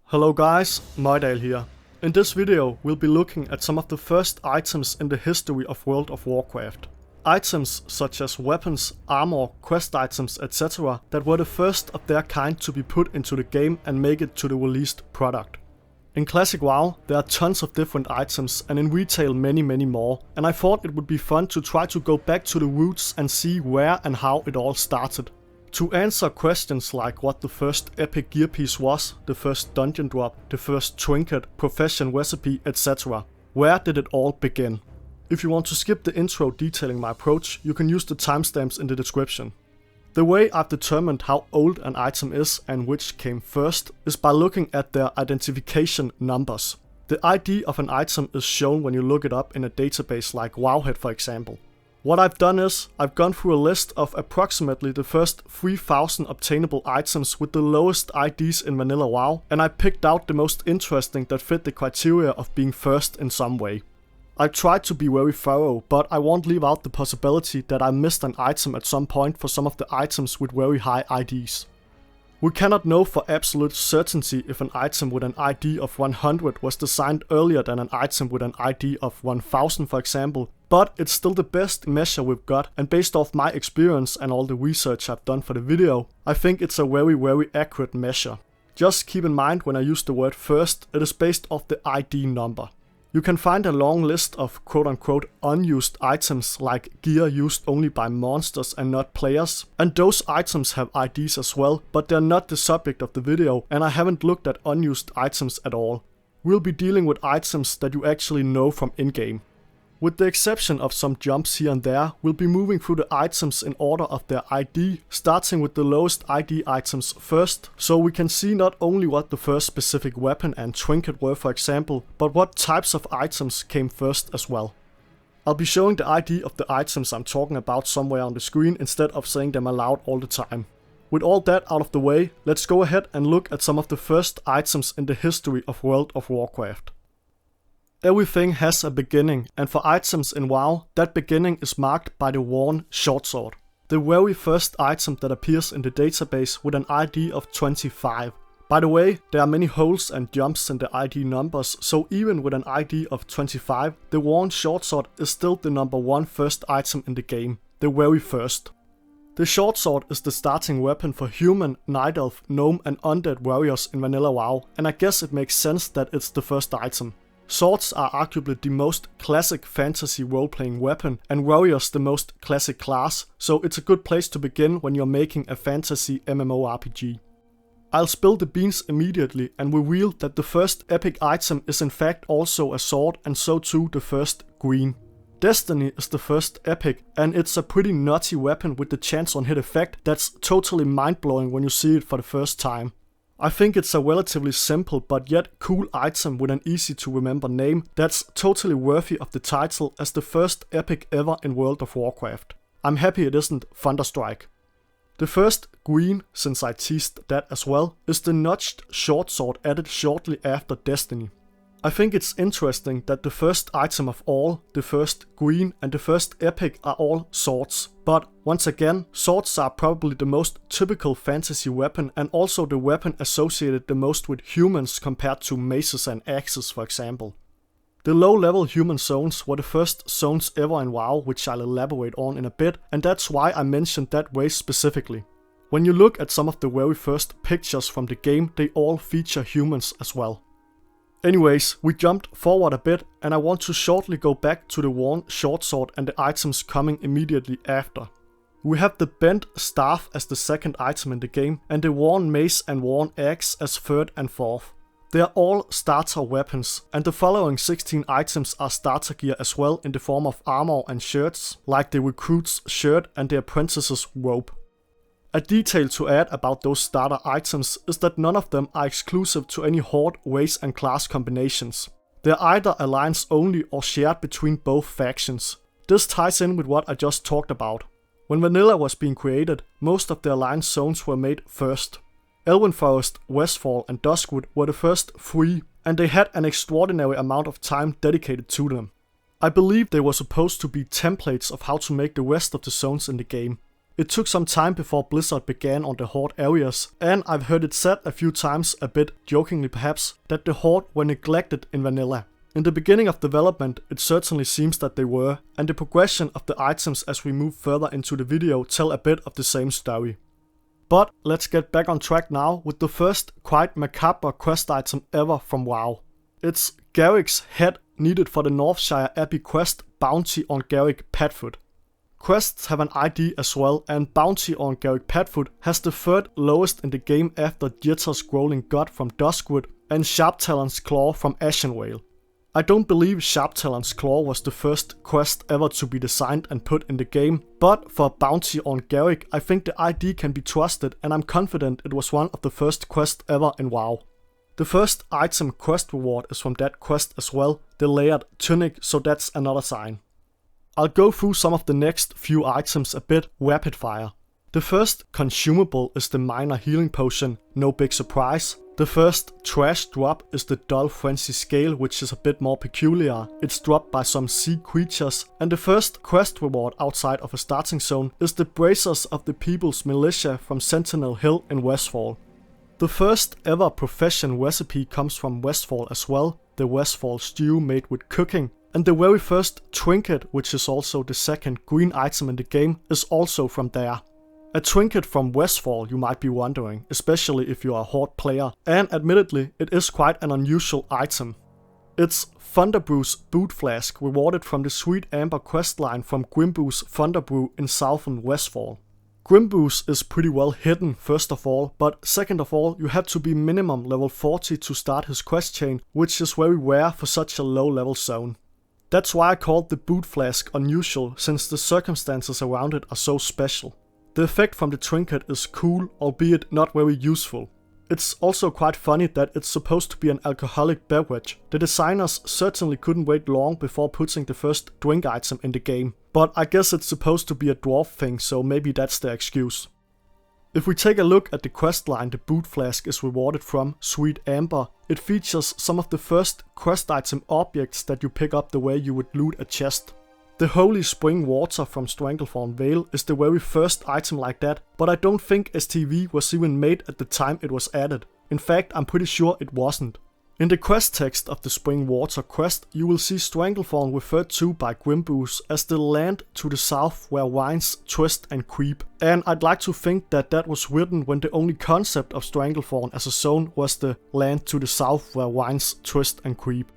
Hello guys, Mydale here. In this video we'll be looking at some of the first items in the history of World of Warcraft. Items such as weapons, armor, quest items, etc. that were the first of their kind to be put into the game and make it to the released product. In Classic WoW there are tons of different items and in retail many more, and I thought it would be fun to try to go back to the roots and see where and how it all started. To answer questions like what the first epic gear piece was, the first dungeon drop, the first trinket, profession recipe, etc. Where did it all begin? If you want to skip the intro detailing my approach, you can use the timestamps in the description. The way I've determined how old an item is and which came first is by looking at their identification numbers. The ID of an item is shown when you look it up in a database like Wowhead for example. What I've done is, I've gone through a list of approximately the first 3000 obtainable items with the lowest IDs in vanilla WoW, and I picked out the most interesting that fit the criteria of being first in some way. I've tried to be very thorough, but I won't leave out the possibility that I missed an item at some point for some of the items with very high IDs. We cannot know for absolute certainty if an item with an ID of 100 was designed earlier than an item with an ID of 1000 for example, but it's still the best measure we've got, and based off my experience and all the research I've done for the video, I think it's a very accurate measure. Just keep in mind when I use the word first, it is based off the ID number. You can find a long list of quote-unquote unused items like gear used only by monsters and not players, and those items have IDs as well, but they're not the subject of the video and I haven't looked at unused items at all. We'll be dealing with items that you actually know from in-game. With the exception of some jumps here and there, we'll be moving through the items in order of their ID, starting with the lowest ID items first, so we can see not only what the first specific weapon and trinket were for example, but what types of items came first as well. I'll be showing the ID of the items I'm talking about somewhere on the screen instead of saying them aloud all the time. With all that out of the way, let's go ahead and look at some of the first items in the history of World of Warcraft. Everything has a beginning, and for items in WoW, that beginning is marked by the worn Shortsword. The very first item that appears in the database with an ID of 25. By the way, there are many holes and jumps in the ID numbers, so even with an ID of 25, the worn Shortsword is still the number one first item in the game. The very first. The Shortsword is the starting weapon for human, night elf, gnome and undead warriors in vanilla WoW, and I guess it makes sense that it's the first item. Swords are arguably the most classic fantasy role-playing weapon, and warriors the most classic class, so it's a good place to begin when you're making a fantasy MMORPG. I'll spill the beans immediately and reveal that the first epic item is in fact also a sword, and so too the first green. Destiny is the first epic, and it's a pretty nutty weapon with the chance on hit effect that's totally mind-blowing when you see it for the first time. I think it's a relatively simple but yet cool item with an easy to remember name that's totally worthy of the title as the first epic ever in World of Warcraft. I'm happy it isn't Thunderstrike. The first green, since I teased that as well, is the notched shortsword added shortly after Destiny. I think it's interesting that the first item of all, the first green and the first epic are all swords. But once again, swords are probably the most typical fantasy weapon and also the weapon associated the most with humans compared to maces and axes for example. The low level human zones were the first zones ever in WoW, which I'll elaborate on in a bit, and that's why I mentioned that race specifically. When you look at some of the very first pictures from the game, they all feature humans as well. Anyways, we jumped forward a bit and I want to shortly go back to the worn shortsword and the items coming immediately after. We have the bent staff as the second item in the game and the worn mace and worn axe as third and fourth. They are all starter weapons, and the following 16 items are starter gear as well in the form of armor and shirts, like the recruit's shirt and the apprentice's robe. A detail to add about those starter items is that none of them are exclusive to any horde, race and class combinations. They are either alliance only or shared between both factions. This ties in with what I just talked about. When vanilla was being created, most of the alliance zones were made first. Elven Forest, Westfall and Duskwood were the first three, and they had an extraordinary amount of time dedicated to them. I believe they were supposed to be templates of how to make the rest of the zones in the game. It took some time before Blizzard began on the Horde areas, and I've heard it said a few times, a bit jokingly perhaps, that the Horde were neglected in vanilla. In the beginning of development, it certainly seems that they were, and the progression of the items as we move further into the video tell a bit of the same story. But let's get back on track now with the first quite macabre quest item ever from WoW. It's Garrick's head needed for the Northshire Abbey quest Bounty on Garrick Padfoot. Quests have an ID as well, and Bounty on Garrick Padfoot has the third lowest in the game after Jitter's Growling God from Duskwood and Sharptalon's Claw from Ashenvale. I don't believe Sharptalon's Claw was the first quest ever to be designed and put in the game, but for Bounty on Garrick I think the ID can be trusted, and I'm confident it was one of the first quests ever in WoW. The first item quest reward is from that quest as well, the Layered Tunic, so that's another sign. I'll go through some of the next few items a bit rapid fire. The first consumable is the Minor Healing Potion, no big surprise. The first trash drop is the Dull Frenzy Scale, which is a bit more peculiar. It's dropped by some sea creatures. And the first quest reward outside of a starting zone is the Bracers of the People's Militia from Sentinel Hill in Westfall. The first ever profession recipe comes from Westfall as well, the Westfall stew made with cooking. And the very first trinket, which is also the second green item in the game, is also from there. A trinket from Westfall, you might be wondering, especially if you are a Horde player, and admittedly it is quite an unusual item. It's Thunderbrew's boot flask, rewarded from the Sweet Amber questline from Grimbu's Thunderbrew in southern Westfall. Grimbu's is pretty well hidden first of all, but second of all you have to be minimum level 40 to start his quest chain, which is very rare for such a low level zone. That's why I called the boot flask unusual, since the circumstances around it are so special. The effect from the trinket is cool, albeit not very useful. It's also quite funny that it's supposed to be an alcoholic beverage. The designers certainly couldn't wait long before putting the first drink item in the game, but I guess it's supposed to be a dwarf thing, so maybe that's the excuse. If we take a look at the questline the boot flask is rewarded from, Sweet Amber, it features some of the first quest item objects that you pick up the way you would loot a chest. The Holy Spring Water from Stranglethorn Vale is the very first item like that, but I don't think STV was even made at the time it was added. In fact, I'm pretty sure it wasn't. In the quest text of the Spring Water quest, you will see Stranglethorn referred to by Grimbu's as the land to the south where vines twist and creep, and I'd like to think that that was written when the only concept of Stranglethorn as a zone was the land to the south where vines twist and creep.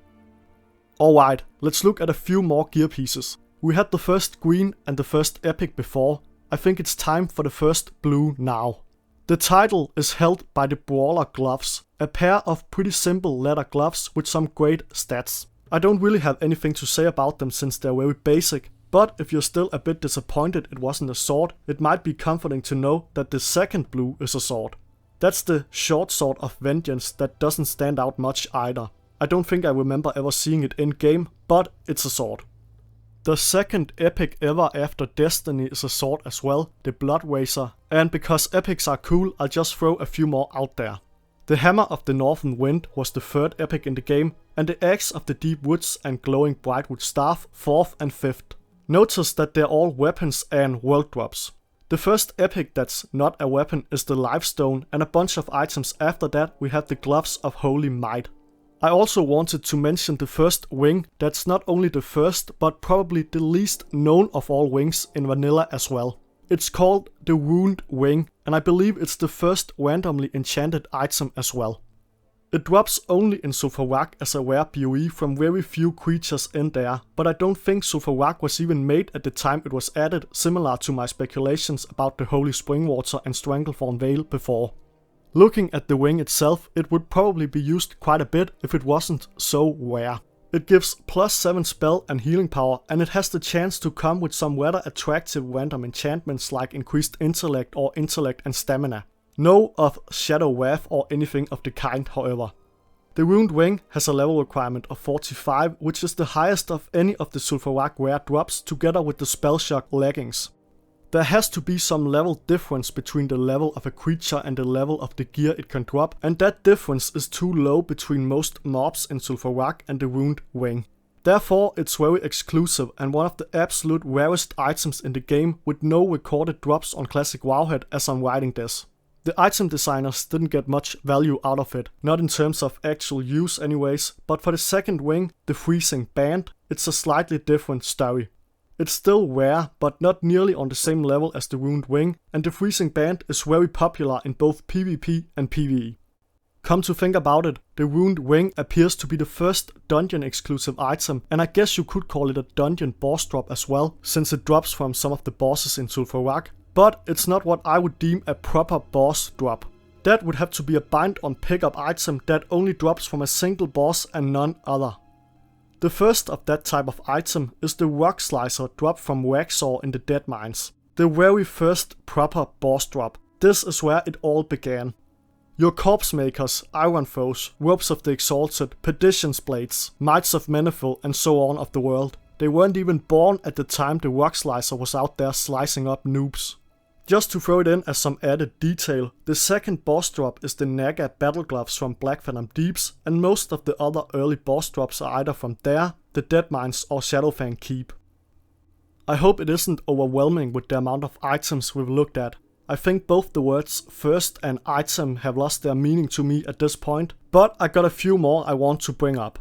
Alright, let's look at a few more gear pieces. We had the first green and the first epic before. I think it's time for the first blue now. The title is held by the Brawler Gloves, a pair of pretty simple leather gloves with some great stats. I don't really have anything to say about them since they're very basic, but if you're still a bit disappointed it wasn't a sword, it might be comforting to know that the second blue is a sword. That's the Shortsword of Vengeance that doesn't stand out much either. I don't think I remember ever seeing it in game, but it's a sword. The second epic ever after Destiny is a sword as well, the Bloodrazor, and because epics are cool I'll just throw a few more out there. The Hammer of the Northern Wind was the third epic in the game, and the Axe of the Deep Woods and Glowing Brightwood Staff 4th and 5th. Notice that they're all weapons and world drops. The first epic that's not a weapon is the Lifestone, and a bunch of items after that we have the Gloves of Holy Might. I also wanted to mention the first wing, that's not only the first but probably the least known of all wings in vanilla as well. It's called the Wound Wing, and I believe it's the first randomly enchanted item as well. It drops only in Zul'Farrak as a rare PoE from very few creatures in there, but I don't think Zul'Farrak was even made at the time it was added, similar to my speculations about the Holy Springwater and Stranglethorn Vale before. Looking at the wing itself, it would probably be used quite a bit if it wasn't so rare. It gives +7 spell and healing power, and it has the chance to come with some rather attractive random enchantments like increased intellect or intellect and stamina. No of Shadow Wrath or anything of the kind, however. The Wound Wing has a level requirement of 45, which is the highest of any of the Zul'Farrak rare drops, together with the Spellshock leggings. There has to be some level difference between the level of a creature and the level of the gear it can drop, and that difference is too low between most mobs in Zul'Farrak and the Wound Wing. Therefore, it's very exclusive and one of the absolute rarest items in the game with no recorded drops on Classic Wowhead as I'm writing this. The item designers didn't get much value out of it, not in terms of actual use anyways, but for the second wing, the Freezing Band, it's a slightly different story. It's still rare, but not nearly on the same level as the Ruined Wing, and the Freezing Band is very popular in both PvP and PvE. Come to think about it, the Ruined Wing appears to be the first dungeon exclusive item, and I guess you could call it a dungeon boss drop as well, since it drops from some of the bosses in Sulfurak, but it's not what I would deem a proper boss drop. That would have to be a bind on pickup item that only drops from a single boss and none other. The first of that type of item is the Rockslicer drop from Bloodrazor in the Dead Mines. The very first proper boss drop. This is where it all began. Your corpse makers, iron foes, ropes of the exalted, perdition's blades, mites of Menethil and so on of the world. They weren't even born at the time the Rockslicer was out there slicing up noobs. Just to throw it in as some added detail, the second boss drop is the Naga Battle Gloves from Black Phantom Deeps, and most of the other early boss drops are either from there, the Dead Mines or Shadowfang Keep. I hope it isn't overwhelming with the amount of items we've looked at. I think both the words first and item have lost their meaning to me at this point, but I got a few more I want to bring up.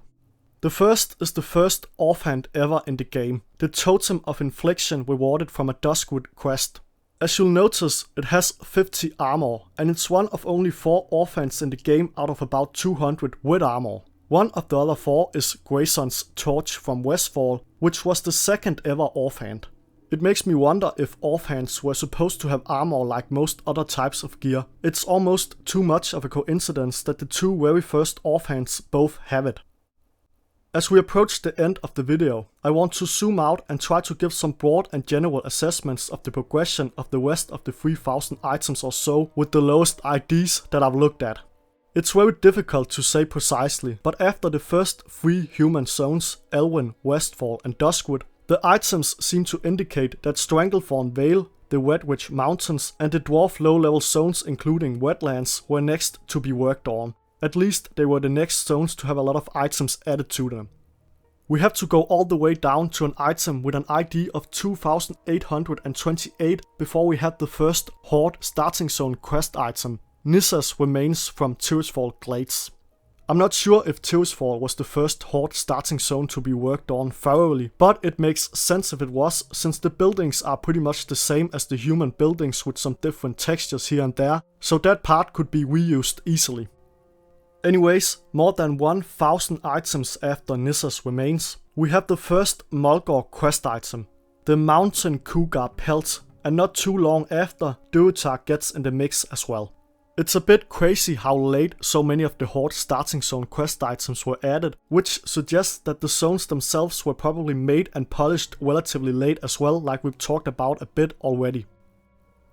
The first is the first offhand ever in the game, the Totem of Infliction rewarded from a Duskwood quest. As you'll notice, it has 50 armor, and it's one of only 4 offhands in the game out of about 200 with armor. One of the other 4 is Grayson's Torch from Westfall, which was the second ever offhand. It makes me wonder if offhands were supposed to have armor like most other types of gear. It's almost too much of a coincidence that the 2 very first offhands both have it. As we approach the end of the video, I want to zoom out and try to give some broad and general assessments of the progression of the rest of the 3000 items or so with the lowest IDs that I've looked at. It's very difficult to say precisely, but after the first 3 human zones, Elwyn, Westfall and Duskwood, the items seem to indicate that Stranglethorn Vale, the Redwitch Mountains and the dwarf low-level zones including Wetlands were next to be worked on. At least they were the next zones to have a lot of items added to them. We have to go all the way down to an item with an ID of 2828 before we had the first Horde starting zone quest item, Nissa's Remains from Tirisfal Glades. I'm not sure if Tirisfal was the first Horde starting zone to be worked on thoroughly, but it makes sense if it was, since the buildings are pretty much the same as the human buildings with some different textures here and there, so that part could be reused easily. Anyways, more than 1000 items after Nissa's Remains, we have the first Mulgore quest item, the Mountain Cougar Pelt, and not too long after, Durotar gets in the mix as well. It's a bit crazy how late so many of the Horde starting zone quest items were added, which suggests that the zones themselves were probably made and polished relatively late as well, like we've talked about a bit already.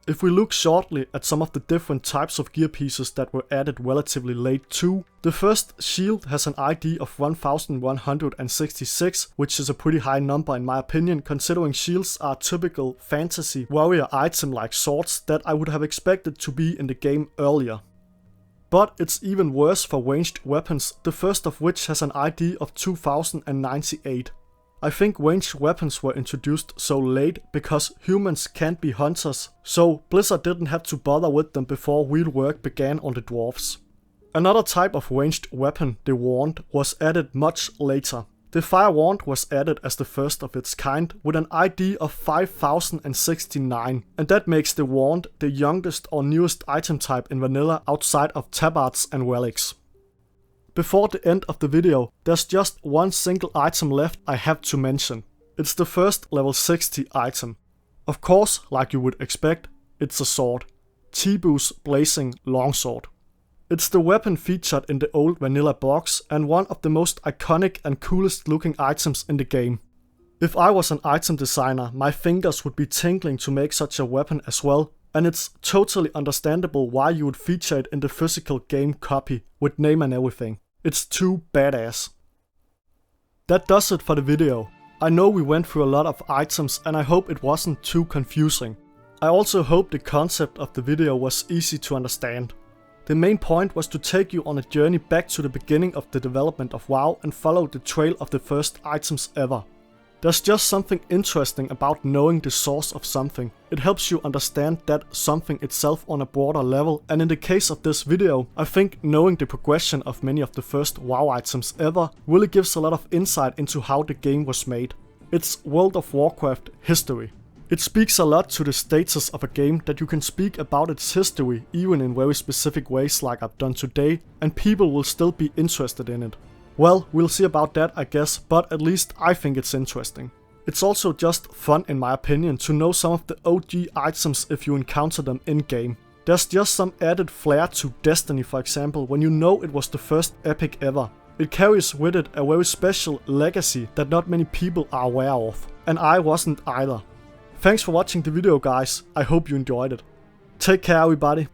If we look shortly at some of the different types of gear pieces that were added relatively late too, the first shield has an ID of 1166, which is a pretty high number in my opinion, considering shields are a typical fantasy warrior item like swords that I would have expected to be in the game earlier. But it's even worse for ranged weapons, the first of which has an ID of 2098. I think ranged weapons were introduced so late because humans can't be hunters, so Blizzard didn't have to bother with them before real work began on the dwarves. Another type of ranged weapon, the Wand, was added much later. The Fire Wand was added as the first of its kind with an ID of 5069, and that makes the Wand the youngest or newest item type in vanilla outside of tabards and relics. Before the end of the video, there's just one single item left I have to mention. It's the first level 60 item. Of course, like you would expect, it's a sword. Tibu's Blazing Longsword. It's the weapon featured in the old vanilla box and one of the most iconic and coolest looking items in the game. If I was an item designer, my fingers would be tingling to make such a weapon as well, and it's totally understandable why you would feature it in the physical game copy, with name and everything. It's too badass. That does it for the video. I know we went through a lot of items and I hope it wasn't too confusing. I also hope the concept of the video was easy to understand. The main point was to take you on a journey back to the beginning of the development of WoW and follow the trail of the first items ever. There's just something interesting about knowing the source of something. It helps you understand that something itself on a broader level, and in the case of this video, I think knowing the progression of many of the first WoW items ever really gives a lot of insight into how the game was made. It's World of Warcraft history. It speaks a lot to the status of a game that you can speak about its history even in very specific ways like I've done today, and people will still be interested in it. Well, we'll see about that I guess, but at least I think it's interesting. It's also just fun in my opinion to know some of the OG items if you encounter them in game. There's just some added flair to Destiny for example when you know it was the first epic ever. It carries with it a very special legacy that not many people are aware of, and I wasn't either. Thanks for watching the video guys, I hope you enjoyed it. Take care everybody.